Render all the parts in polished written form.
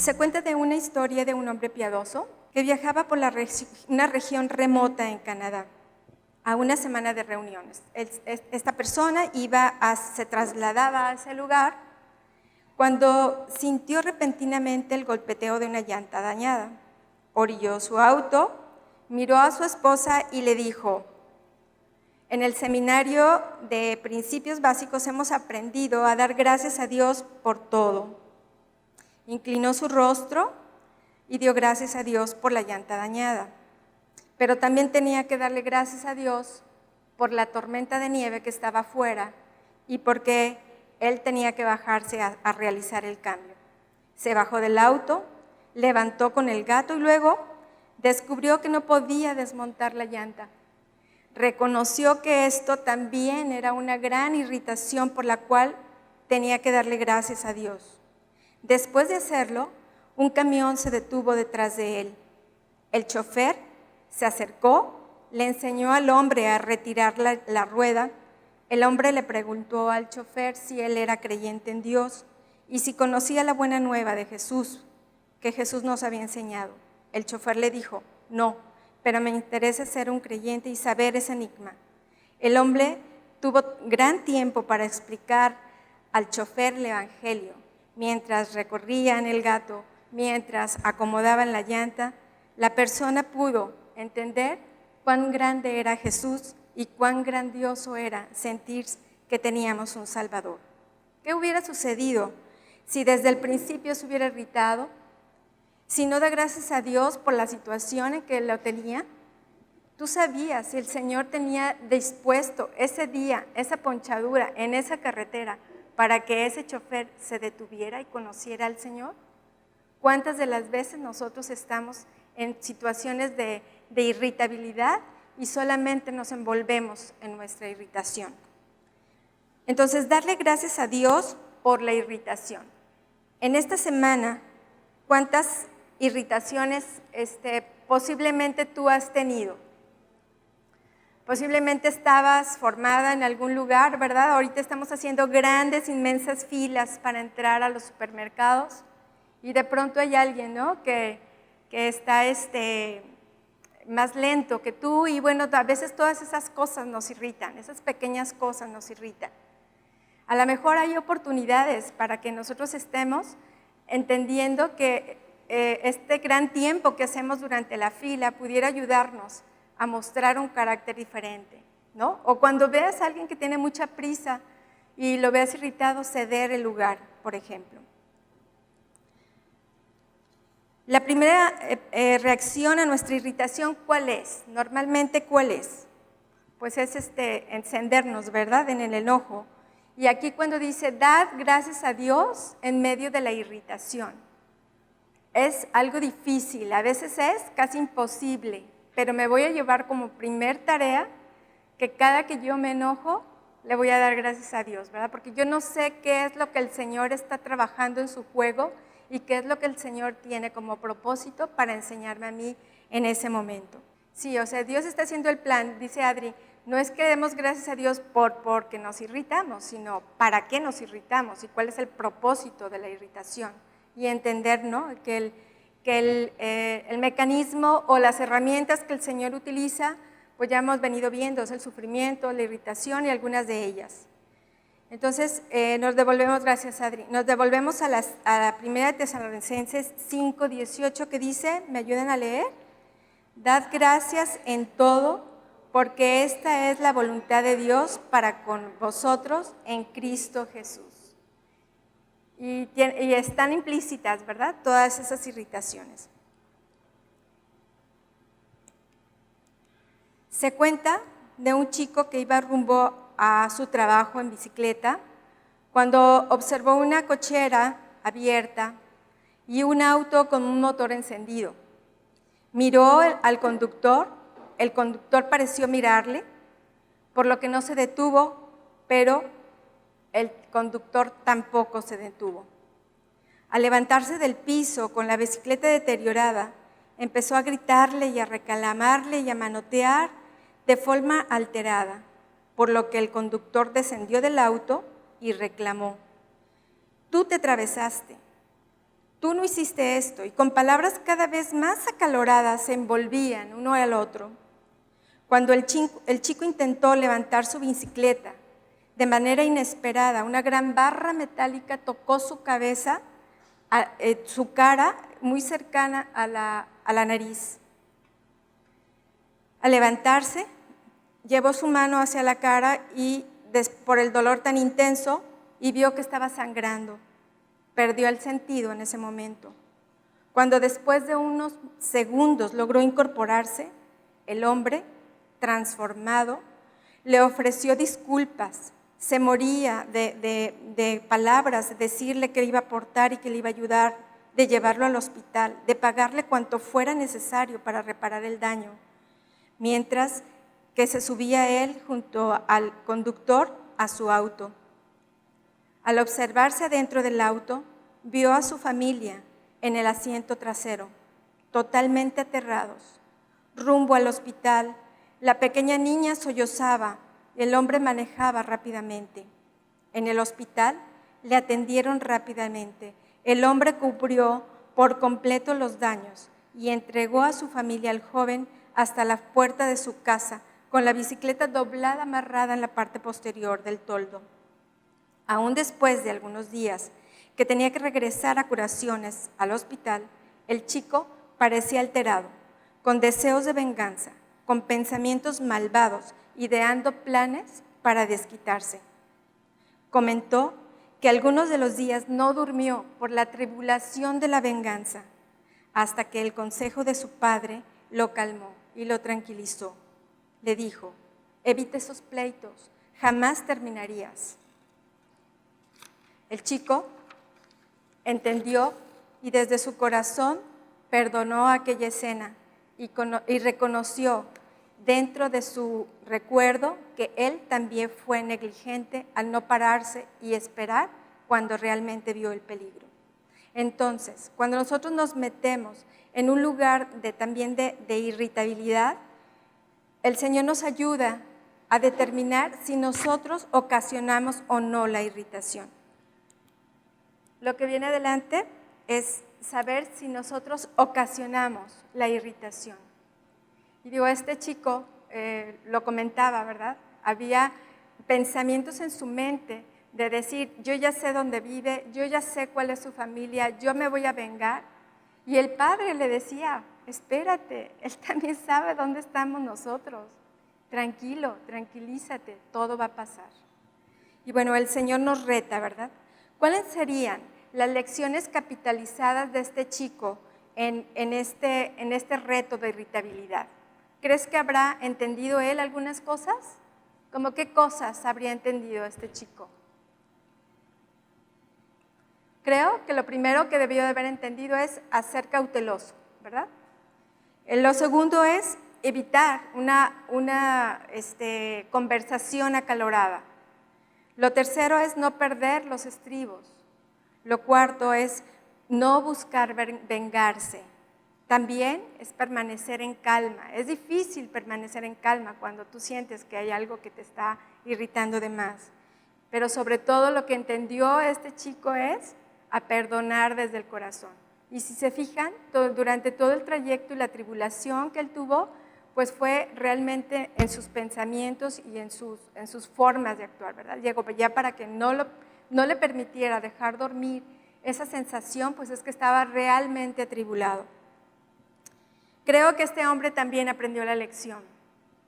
Se cuenta de una historia de un hombre piadoso que viajaba por una región remota en Canadá a una semana de reuniones. Esta persona se trasladaba a ese lugar cuando sintió repentinamente el golpeteo de una llanta dañada. Orilló su auto, miró a su esposa y le dijo: en el seminario de principios básicos hemos aprendido a dar gracias a Dios por todo. Inclinó su rostro y dio gracias a Dios por la llanta dañada. Pero también tenía que darle gracias a Dios por la tormenta de nieve que estaba afuera y porque él tenía que bajarse a realizar el cambio. Se bajó del auto, levantó con el gato y luego descubrió que no podía desmontar la llanta. Reconoció que esto también era una gran irritación por la cual tenía que darle gracias a Dios. Después de hacerlo, un camión se detuvo detrás de él. El chofer se acercó, le enseñó al hombre a retirar la rueda. El hombre le preguntó al chofer si él era creyente en Dios y si conocía la buena nueva de Jesús, que Jesús nos había enseñado. El chofer le dijo: no, pero me interesa ser un creyente y saber ese enigma. El hombre tuvo gran tiempo para explicar al chofer el evangelio. Mientras recorrían el gato, mientras acomodaban la llanta, la persona pudo entender cuán grande era Jesús y cuán grandioso era sentir que teníamos un Salvador. ¿Qué hubiera sucedido si desde el principio se hubiera irritado? Si no da gracias a Dios por la situación en que lo tenía. Tú sabías si el Señor tenía dispuesto ese día, esa ponchadura en esa carretera para que ese chofer se detuviera y conociera al Señor. ¿Cuántas de las veces nosotros estamos en situaciones de irritabilidad y solamente nos envolvemos en nuestra irritación? Entonces, darle gracias a Dios por la irritación. En esta semana, ¿cuántas irritaciones posiblemente tú has tenido? Posiblemente estabas formada en algún lugar, ¿verdad? Ahorita estamos haciendo grandes, inmensas filas para entrar a los supermercados y de pronto hay alguien, ¿no?, que está más lento que tú y bueno, a veces todas esas cosas nos irritan, esas pequeñas cosas nos irritan. A lo mejor hay oportunidades para que nosotros estemos entendiendo que este gran tiempo que hacemos durante la fila pudiera ayudarnos a mostrar un carácter diferente, ¿no? O cuando veas a alguien que tiene mucha prisa y lo veas irritado, ceder el lugar, por ejemplo. La primera reacción a nuestra irritación, ¿cuál es? Normalmente, ¿cuál es? Pues es encendernos, ¿verdad?, en el enojo. Y aquí cuando dice, dad gracias a Dios en medio de la irritación. Es algo difícil, a veces es casi imposible, pero me voy a llevar como primer tarea que cada que yo me enojo, le voy a dar gracias a Dios, ¿verdad? Porque yo no sé qué es lo que el Señor está trabajando en su juego y qué es lo que el Señor tiene como propósito para enseñarme a mí en ese momento. Sí, o sea, Dios está haciendo el plan, dice Adri, no es que demos gracias a Dios porque nos irritamos, sino para qué nos irritamos y cuál es el propósito de la irritación. Y entender, ¿no?, que el mecanismo o las herramientas que el Señor utiliza, pues ya hemos venido viendo, es el sufrimiento, la irritación y algunas de ellas. Entonces, nos devolvemos, gracias Adri, nos devolvemos a la primera de Tesalonicenses 5:18 que dice, ¿me ayudan a leer? Dad gracias en todo, porque esta es la voluntad de Dios para con vosotros en Cristo Jesús. Y están implícitas, ¿verdad?, todas esas irritaciones. Se cuenta de un chico que iba rumbo a su trabajo en bicicleta cuando observó una cochera abierta y un auto con un motor encendido. Miró al conductor, el conductor pareció mirarle, por lo que no se detuvo, pero el conductor tampoco se detuvo. Al levantarse del piso con la bicicleta deteriorada, empezó a gritarle y a reclamarle y a manotear de forma alterada, por lo que el conductor descendió del auto y reclamó, tú te atravesaste, tú no hiciste esto, y con palabras cada vez más acaloradas se envolvían uno al otro. Cuando el chico intentó levantar su bicicleta, de manera inesperada, una gran barra metálica tocó su cabeza, su cara muy cercana a la nariz. Al levantarse, llevó su mano hacia la cara y por el dolor tan intenso y vio que estaba sangrando. Perdió el sentido en ese momento. Cuando después de unos segundos logró incorporarse, el hombre, transformado, le ofreció disculpas. Se moría de palabras, de decirle que le iba a aportar y que le iba a ayudar, de llevarlo al hospital, de pagarle cuanto fuera necesario para reparar el daño. Mientras que se subía él junto al conductor a su auto. Al observarse adentro del auto, vio a su familia en el asiento trasero, totalmente aterrados. Rumbo al hospital, la pequeña niña sollozaba, el hombre manejaba rápidamente. En el hospital le atendieron rápidamente. El hombre cubrió por completo los daños y entregó a su familia al joven hasta la puerta de su casa, con la bicicleta doblada amarrada en la parte posterior del toldo. Aún después de algunos días que tenía que regresar a curaciones al hospital, el chico parecía alterado, con deseos de venganza, con pensamientos malvados, ideando planes para desquitarse. Comentó que algunos de los días no durmió por la tribulación de la venganza, hasta que el consejo de su padre lo calmó y lo tranquilizó. Le dijo: evita esos pleitos, jamás terminarías. El chico entendió y desde su corazón perdonó aquella escena y reconoció dentro de su recuerdo que él también fue negligente al no pararse y esperar cuando realmente vio el peligro. Entonces, cuando nosotros nos metemos en un lugar también de irritabilidad, el Señor nos ayuda a determinar si nosotros ocasionamos o no la irritación. Lo que viene adelante es saber si nosotros ocasionamos la irritación. Y digo, este chico lo comentaba, ¿verdad? Había pensamientos en su mente de decir: yo ya sé dónde vive, yo ya sé cuál es su familia, yo me voy a vengar. Y el padre le decía: espérate, él también sabe dónde estamos nosotros. Tranquilo, tranquilízate, todo va a pasar. Y bueno, el Señor nos reta, ¿verdad? ¿Cuáles serían las lecciones capitalizadas de este chico en este reto de irritabilidad? ¿Crees que habrá entendido él algunas cosas? ¿Cómo qué cosas habría entendido este chico? Creo que lo primero que debió de haber entendido es a ser cauteloso, ¿verdad? Lo segundo es evitar una conversación acalorada. Lo tercero es no perder los estribos. Lo cuarto es no buscar vengarse. También es permanecer en calma. Es difícil permanecer en calma cuando tú sientes que hay algo que te está irritando de más. Pero sobre todo lo que entendió este chico es a perdonar desde el corazón. Y si se fijan, durante todo el trayecto y la tribulación que él tuvo, pues fue realmente en sus pensamientos y en sus formas de actuar, ¿verdad? Llegó ya para que no le permitiera dejar dormir esa sensación, pues es que estaba realmente atribulado. Creo que este hombre también aprendió la lección.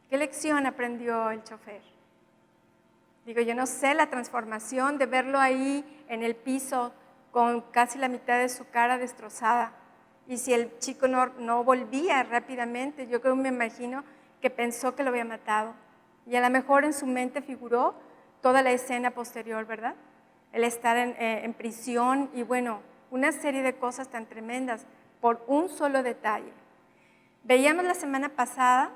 ¿Qué lección aprendió el chofer? Digo, yo no sé, la transformación de verlo ahí en el piso con casi la mitad de su cara destrozada. Y si el chico no volvía rápidamente, yo creo, me imagino que pensó que lo había matado. Y a lo mejor en su mente figuró toda la escena posterior, ¿verdad? El estar en prisión y bueno, una serie de cosas tan tremendas por un solo detalle. Veíamos la semana pasada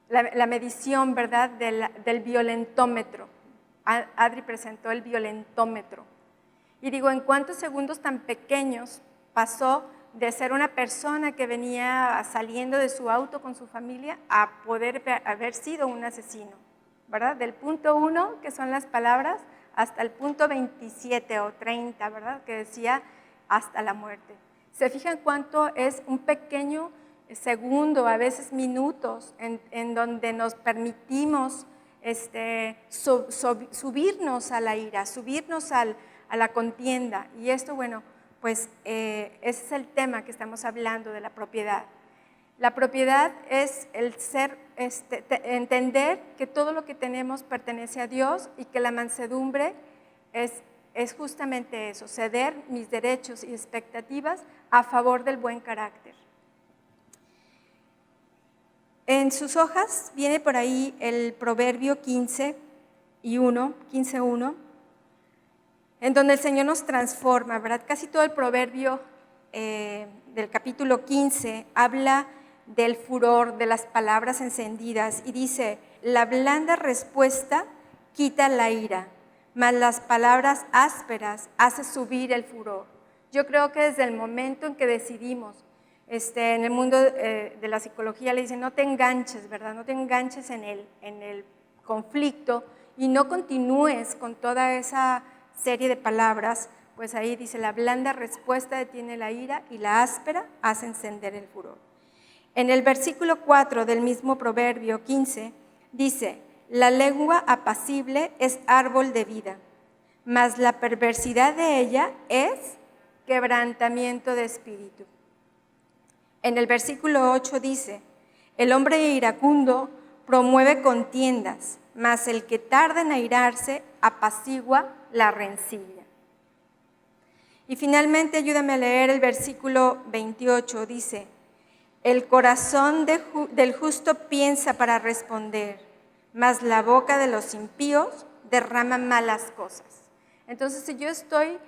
la medición, ¿verdad?, del violentómetro. Adri presentó el violentómetro. Y digo, ¿en cuántos segundos tan pequeños pasó de ser una persona que venía saliendo de su auto con su familia a poder haber sido un asesino? ¿verdad? Del punto 1, que son las palabras, hasta el punto 27 o 30, ¿verdad? Que decía hasta la muerte. ¿Se fijan cuánto es un pequeño segundo, a veces minutos, en donde nos permitimos subirnos a la ira, subirnos a la contienda? Y esto, bueno, pues ese es el tema que estamos hablando de la propiedad. La propiedad es el ser, entender que todo lo que tenemos pertenece a Dios y que la mansedumbre es justamente eso, ceder mis derechos y expectativas a favor del buen carácter. En sus hojas viene por ahí el Proverbio 15:1, en donde el Señor nos transforma, ¿verdad? Casi todo el Proverbio del capítulo 15 habla del furor, de las palabras encendidas, y dice: la blanda respuesta quita la ira, mas las palabras ásperas hace subir el furor. Yo creo que desde el momento en que decidimos, en el mundo de la psicología le dicen: no te enganches, ¿verdad? No te enganches en el conflicto y no continúes con toda esa serie de palabras. Pues ahí dice: la blanda respuesta detiene la ira y la áspera hace encender el furor. En el versículo 4 del mismo Proverbio 15 dice: la lengua apacible es árbol de vida, mas la perversidad de ella es quebrantamiento de espíritu. En el versículo 8 dice: el hombre iracundo promueve contiendas, mas el que tarda en airarse apacigua la rencilla. Y finalmente, ayúdame a leer el versículo 28, dice: el corazón del justo piensa para responder, mas la boca de los impíos derrama malas cosas. Entonces, si yo estoy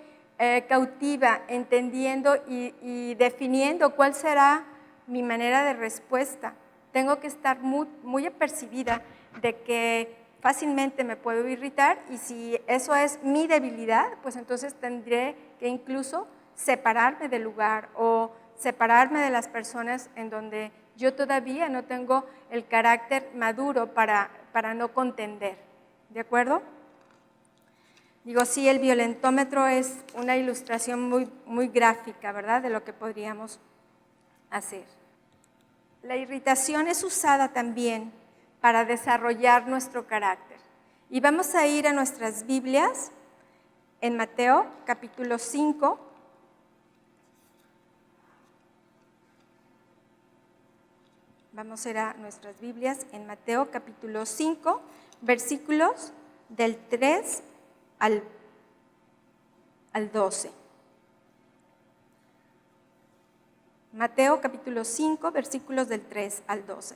cautiva, entendiendo y definiendo cuál será mi manera de respuesta, tengo que estar muy apercibida de que fácilmente me puedo irritar, y si eso es mi debilidad, pues entonces tendré que incluso separarme del lugar o separarme de las personas en donde yo todavía no tengo el carácter maduro para no contender. ¿De acuerdo? Digo, sí, el violentómetro es una ilustración muy gráfica, ¿verdad?, de lo que podríamos hacer. La irritación es usada también para desarrollar nuestro carácter. Y vamos a ir a nuestras Biblias en Mateo capítulo 5. Vamos a ir a nuestras Biblias en Mateo capítulo 5, versículos del 3 al 12. Mateo capítulo 5, versículos del 3 al 12.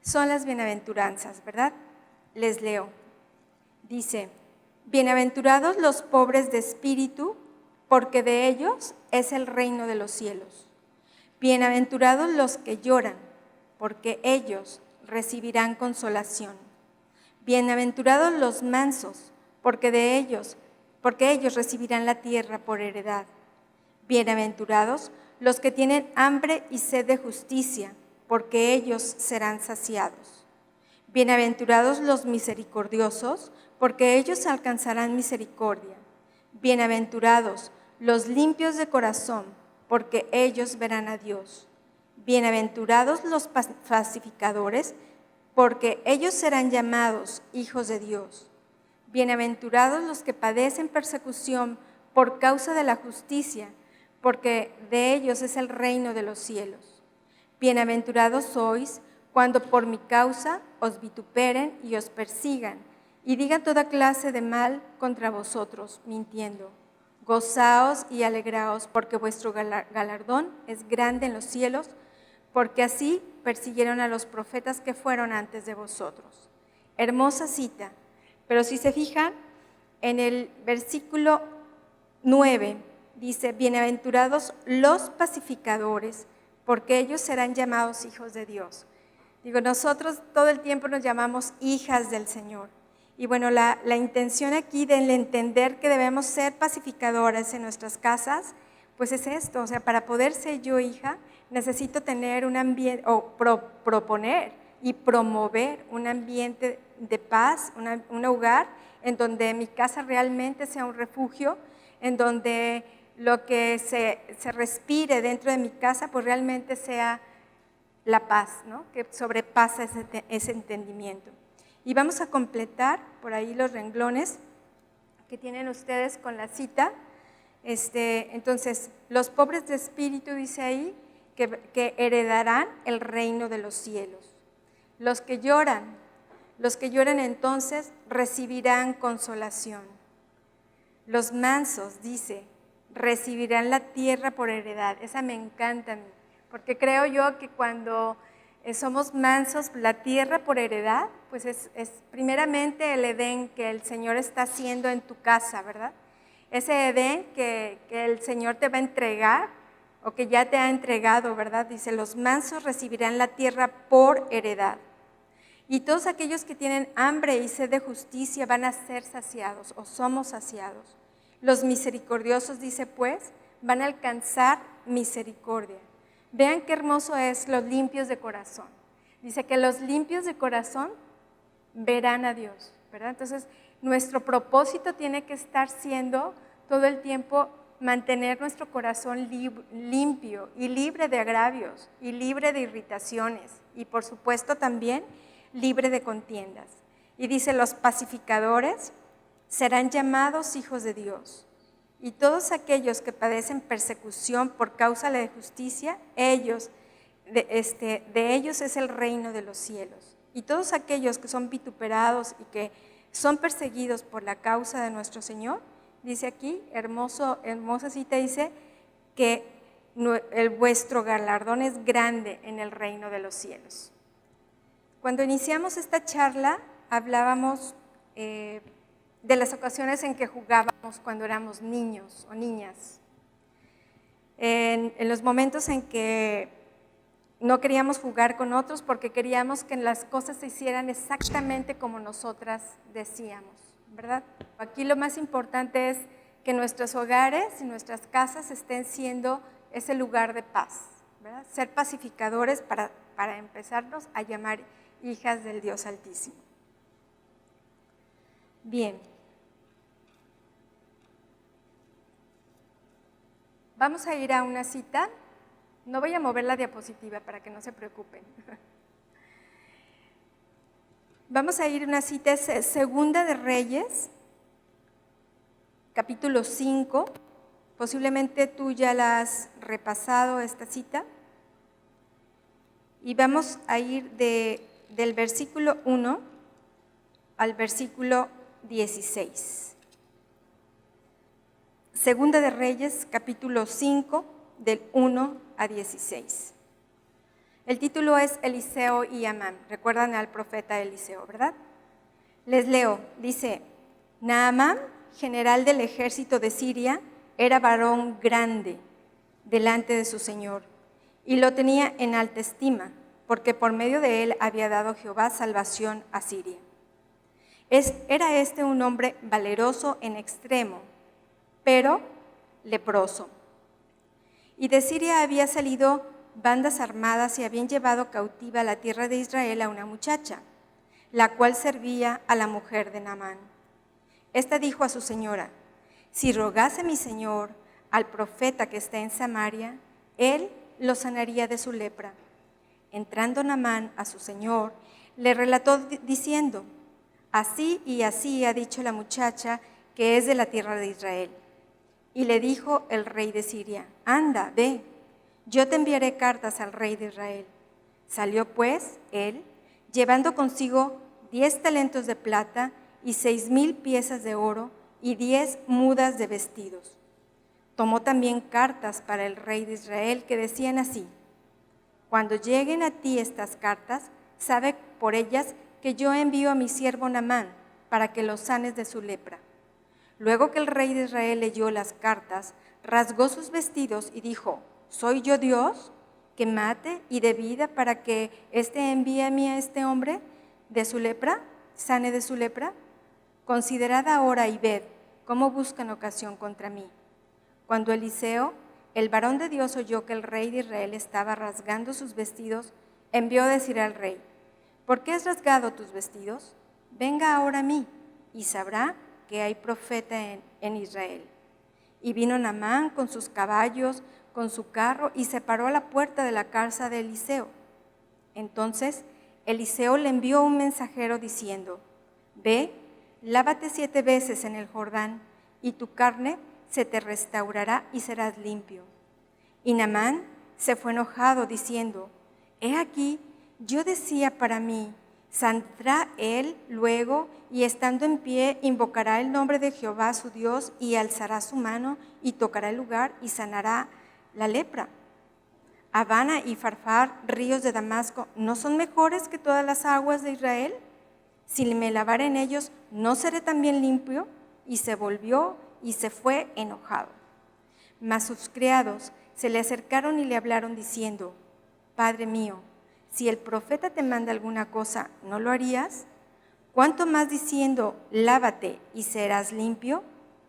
Son las bienaventuranzas, ¿verdad? Les leo. Dice: bienaventurados los pobres de espíritu, porque de ellos es el reino de los cielos. Bienaventurados los que lloran, porque ellos recibirán consolación. Bienaventurados los mansos, porque ellos recibirán la tierra por heredad. Bienaventurados los que tienen hambre y sed de justicia, porque ellos serán saciados. Bienaventurados los misericordiosos, porque ellos alcanzarán misericordia. Bienaventurados los limpios de corazón, porque ellos verán a Dios. Bienaventurados los pacificadores, porque ellos serán llamados hijos de Dios. Bienaventurados los que padecen persecución por causa de la justicia, porque de ellos es el reino de los cielos. Bienaventurados sois cuando por mi causa os vituperen y os persigan, y digan toda clase de mal contra vosotros, mintiendo. Gozaos y alegraos, porque vuestro galardón es grande en los cielos, porque así persiguieron a los profetas que fueron antes de vosotros. Hermosa cita, pero si se fijan, en el versículo 9 dice: bienaventurados los pacificadores, porque ellos serán llamados hijos de Dios. Digo, nosotros todo el tiempo nos llamamos hijas del Señor. Y bueno, la intención aquí del entender que debemos ser pacificadoras en nuestras casas, pues es esto, o sea, para poder ser yo hija, necesito tener un ambiente, o proponer y promover un ambiente de paz, un hogar en donde mi casa realmente sea un refugio, en donde lo que se respire dentro de mi casa pues realmente sea la paz, ¿no? Que sobrepasa ese entendimiento. Y vamos a completar por ahí los renglones que tienen ustedes con la cita. Entonces, los pobres de espíritu, dice ahí, que heredarán el reino de los cielos. Los que lloran entonces recibirán consolación. Los mansos, dice, recibirán la tierra por heredad. Esa me encanta a mí, porque creo yo que cuando somos mansos, la tierra por heredad, pues es primeramente el Edén que el Señor está haciendo en tu casa, ¿verdad? Ese Edén que el Señor te va a entregar o que ya te ha entregado, ¿verdad? Dice, los mansos recibirán la tierra por heredad. Y todos aquellos que tienen hambre y sed de justicia van a ser saciados o somos saciados. Los misericordiosos, dice pues, van a alcanzar misericordia. Vean qué hermoso es los limpios de corazón. Dice que los limpios de corazón verán a Dios, ¿verdad? Entonces, nuestro propósito tiene que estar siendo todo el tiempo mantener nuestro corazón limpio y libre de agravios y libre de irritaciones y por supuesto también libre de contiendas. Y dice, los pacificadores serán llamados hijos de Dios. Y todos aquellos que padecen persecución por causa de la justicia, de ellos es el reino de los cielos. Y todos aquellos que son vituperados y que son perseguidos por la causa de nuestro Señor, dice aquí, hermosa cita, dice que vuestro galardón es grande en el reino de los cielos. Cuando iniciamos esta charla, hablábamos de las ocasiones en que jugábamos cuando éramos niños o niñas. En los momentos en que no queríamos jugar con otros porque queríamos que las cosas se hicieran exactamente como nosotras decíamos, ¿verdad? Aquí lo más importante es que nuestros hogares y nuestras casas estén siendo ese lugar de paz, ¿verdad? Ser pacificadores para empezarnos a llamar hijas del Dios Altísimo. Bien. Vamos a ir a una cita. No voy a mover la diapositiva para que no se preocupen. Vamos a ir a una cita, es Segunda de Reyes, capítulo 5. Posiblemente tú ya la has repasado esta cita. Y vamos a ir del versículo 1 al versículo 16. Segunda de Reyes, capítulo 5, del 1 a 16. El título es Eliseo y Amán. Recuerdan al profeta Eliseo, ¿verdad? Les leo, dice, Naamán, general del ejército de Siria, era varón grande delante de su señor, y lo tenía en alta estima, porque por medio de él había dado Jehová salvación a Siria. Era este un hombre valeroso en extremo, pero leproso. Y de Siria había salido bandas armadas y habían llevado cautiva a la tierra de Israel a una muchacha, la cual servía a la mujer de Naamán. Esta dijo a su señora, si rogase mi señor al profeta que está en Samaria, él lo sanaría de su lepra. Entrando Naamán a su señor, le relató diciendo, así y así ha dicho la muchacha que es de la tierra de Israel. Y le dijo el rey de Siria, anda, ve, yo te enviaré cartas al rey de Israel. Salió pues él, llevando consigo 10 talentos de plata y 6,000 piezas de oro y 10 mudas de vestidos. Tomó también cartas para el rey de Israel que decían así, cuando lleguen a ti estas cartas, sabe por ellas que yo envío a mi siervo Naamán para que lo sanes de su lepra. Luego que el rey de Israel leyó las cartas, rasgó sus vestidos y dijo, ¿soy yo Dios que mate y dé vida para que envíe a mí a este hombre de su lepra, sane de su lepra? Considerad ahora y ved cómo buscan ocasión contra mí. Cuando Eliseo, el varón de Dios, oyó que el rey de Israel estaba rasgando sus vestidos, envió a decir al rey, ¿por qué has rasgado tus vestidos? venga ahora a mí y sabrá que hay profeta en Israel. Y vino Naamán con sus caballos, con su carro, y se paró a la puerta de la casa de Eliseo. Entonces Eliseo le envió un mensajero diciendo: ve, lávate 7 veces en el Jordán, y tu carne se te restaurará y serás limpio. Y Naamán se fue enojado, diciendo: he aquí, yo decía para mí, saldrá él luego, y estando en pie, invocará el nombre de Jehová su Dios, y alzará su mano, y tocará el lugar, y sanará la lepra. Abana y Farfar, ríos de Damasco, ¿no son mejores que todas las aguas de Israel? Si me lavare en ellos, ¿no seré también limpio? Y se volvió y se fue enojado. Mas sus criados se le acercaron y le hablaron diciendo: Padre mío, si el profeta te manda alguna cosa, ¿no lo harías? ¿Cuánto más diciendo, lávate y serás limpio?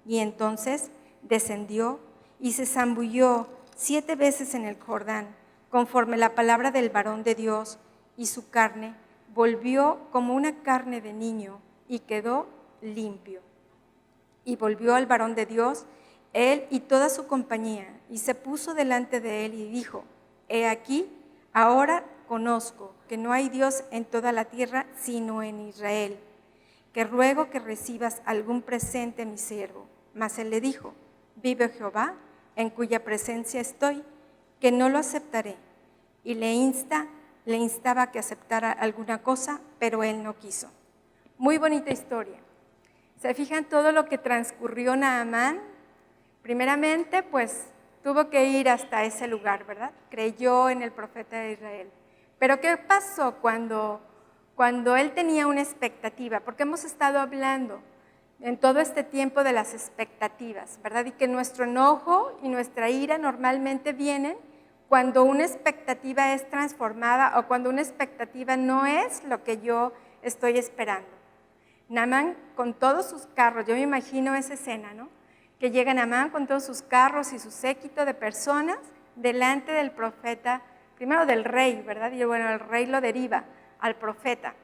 Y entonces descendió y se zambulló 7 veces en el Jordán, conforme la palabra del varón de Dios, y su carne volvió como una carne de niño, y quedó limpio. Y volvió al varón de Dios, él y toda su compañía, y se puso delante de él y dijo: he aquí, ahora conozco que no hay Dios en toda la tierra sino en Israel, que ruego que recibas algún presente, mi siervo. Mas él le dijo: vive Jehová, en cuya presencia estoy, que no lo aceptaré. Y le instaba que aceptara alguna cosa, pero él no quiso. Muy bonita historia. ¿Se fijan todo lo que transcurrió Naamán? Primeramente, pues tuvo que ir hasta ese lugar, ¿verdad? Creyó en el profeta de Israel. Pero ¿qué pasó cuando él tenía una expectativa? Porque hemos estado hablando en todo este tiempo de las expectativas, ¿verdad? Y que nuestro enojo y nuestra ira normalmente vienen cuando una expectativa es transformada o cuando una expectativa no es lo que yo estoy esperando. Naamán con todos sus carros, yo me imagino esa escena, ¿no? Que llega Naamán con todos sus carros y su séquito de personas delante del profeta, primero del rey, ¿verdad? Y bueno, el rey lo deriva al profeta.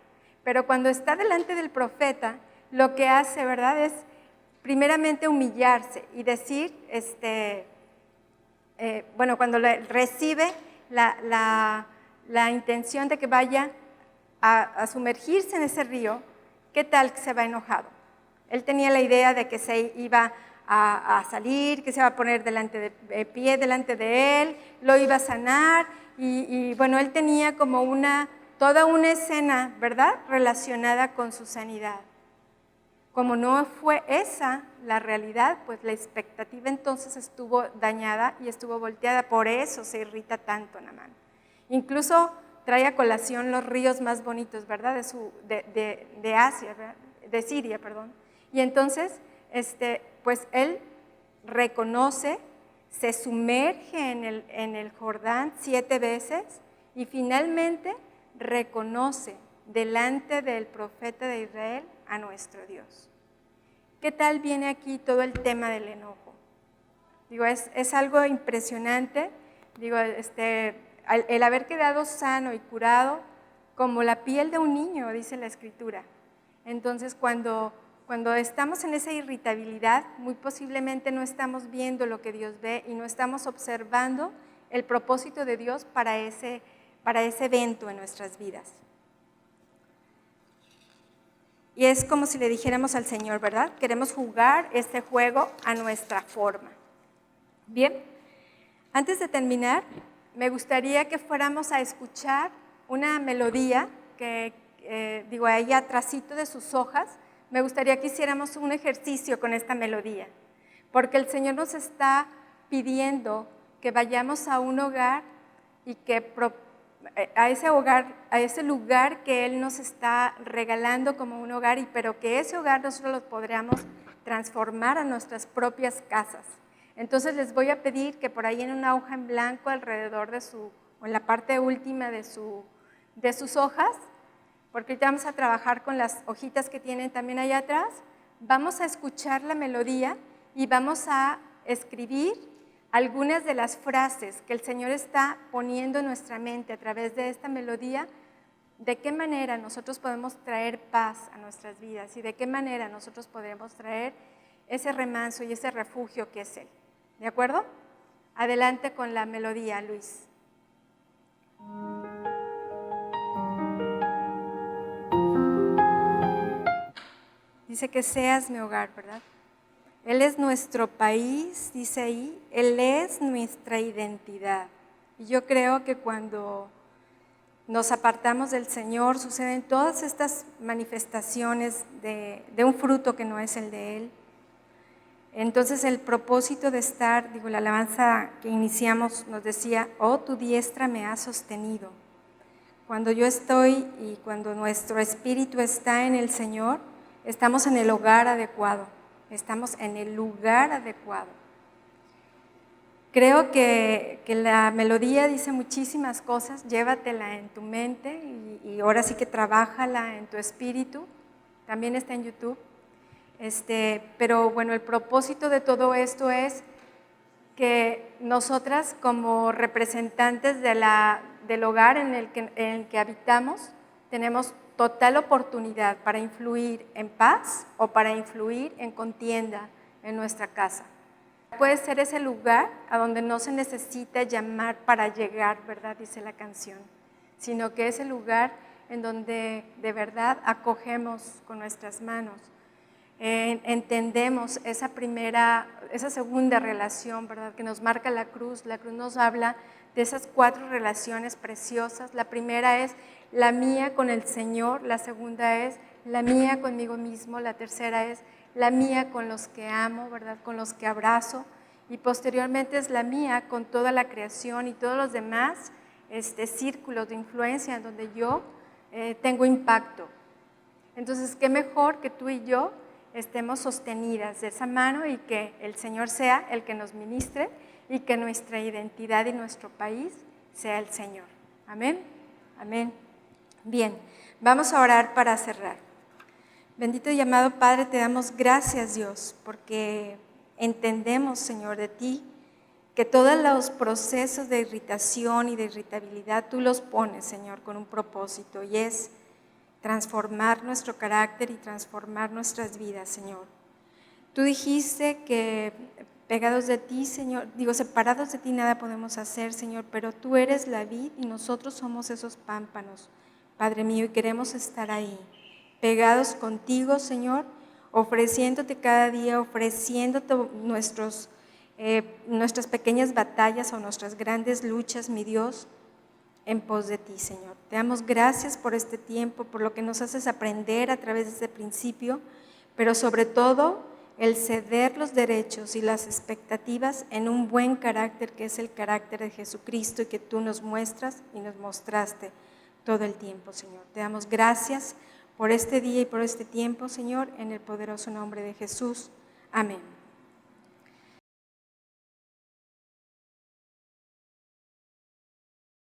Pero cuando está delante del profeta, lo que hace, ¿verdad?, es primeramente humillarse y decir, cuando recibe la intención de que vaya a sumergirse en ese río, ¿qué tal que se va enojado? Él tenía la idea de que se iba a salir, que se iba a poner delante de él, lo iba a sanar, y bueno, él tenía como toda una escena, ¿verdad?, relacionada con su sanidad. Como no fue esa la realidad, pues la expectativa entonces estuvo dañada y estuvo volteada. Por eso se irrita tanto Naamán. Incluso trae a colación los ríos más bonitos, ¿verdad?, de Asia, ¿verdad?, de Siria, perdón. Y entonces, pues él reconoce, se sumerge en el Jordán 7 veces y finalmente reconoce delante del profeta de Israel a nuestro Dios. ¿Qué tal viene aquí todo el tema del enojo? Digo, es algo impresionante. Digo, el haber quedado sano y curado como la piel de un niño, dice la Escritura. Entonces, cuando estamos en esa irritabilidad, muy posiblemente no estamos viendo lo que Dios ve y no estamos observando el propósito de Dios para ese evento en nuestras vidas. Y es como si le dijéramos al Señor, ¿verdad? Queremos jugar este juego a nuestra forma. Bien, antes de terminar, me gustaría que fuéramos a escuchar una melodía que, ahí atrásito de sus hojas, me gustaría que hiciéramos un ejercicio con esta melodía, porque el Señor nos está pidiendo que vayamos a un hogar y que a ese lugar que Él nos está regalando como un hogar, pero que ese hogar nosotros lo podríamos transformar a nuestras propias casas. Entonces les voy a pedir que por ahí en una hoja en blanco alrededor o en la parte última de sus hojas, porque ahorita vamos a trabajar con las hojitas que tienen también allá atrás, vamos a escuchar la melodía y vamos a escribir algunas de las frases que el Señor está poniendo en nuestra mente a través de esta melodía. de qué manera nosotros podemos traer paz a nuestras vidas y de qué manera nosotros podemos traer ese remanso y ese refugio que es Él. ¿De acuerdo? Adelante con la melodía, Luis. Dice que seas mi hogar, ¿verdad? Él es nuestro país, dice ahí, Él es nuestra identidad. Y yo creo que cuando nos apartamos del Señor suceden todas estas manifestaciones de un fruto que no es el de Él. Entonces el propósito de estar, la alabanza que iniciamos nos decía, oh, tu diestra me ha sostenido. Cuando yo estoy y cuando nuestro espíritu está en el Señor, estamos en el hogar adecuado, estamos en el lugar adecuado. Creo que la melodía dice muchísimas cosas, llévatela en tu mente y ahora sí que trabájala en tu espíritu, también está en YouTube. Pero bueno, el propósito de todo esto es que nosotras como representantes del hogar en el que habitamos tenemos total oportunidad para influir en paz o para influir en contienda en nuestra casa. Puede ser ese lugar a donde no se necesita llamar para llegar, ¿verdad? Dice la canción, sino que es el lugar en donde de verdad acogemos con nuestras manos. Entendemos esa segunda relación, ¿verdad? Que nos marca la cruz. La cruz nos habla de esas 4 relaciones preciosas. La primera es la mía con el Señor, la segunda es la mía conmigo mismo, la tercera es la mía con los que amo, ¿verdad? Con los que abrazo, y posteriormente es la mía con toda la creación y todos los demás círculos de influencia en donde yo tengo impacto. Entonces, qué mejor que tú y yo estemos sostenidas de esa mano y que el Señor sea el que nos ministre y que nuestra identidad y nuestro país sea el Señor. Amén. Amén. Bien, vamos a orar para cerrar. Bendito y amado Padre, te damos gracias, Dios, porque entendemos, Señor, de ti, que todos los procesos de irritación y de irritabilidad tú los pones, Señor, con un propósito, y es transformar nuestro carácter y transformar nuestras vidas, Señor. Tú dijiste que pegados de ti, Señor, separados de ti nada podemos hacer, Señor, pero tú eres la vid y nosotros somos esos pámpanos, Padre mío, y queremos estar ahí, pegados contigo, Señor, ofreciéndote cada día, ofreciéndote nuestras pequeñas batallas o nuestras grandes luchas, mi Dios, en pos de ti, Señor. Te damos gracias por este tiempo, por lo que nos haces aprender a través de este principio, pero sobre todo el ceder los derechos y las expectativas en un buen carácter que es el carácter de Jesucristo y que tú nos muestras y nos mostraste todo el tiempo, Señor. Te damos gracias por este día y por este tiempo, Señor, en el poderoso nombre de Jesús. Amén.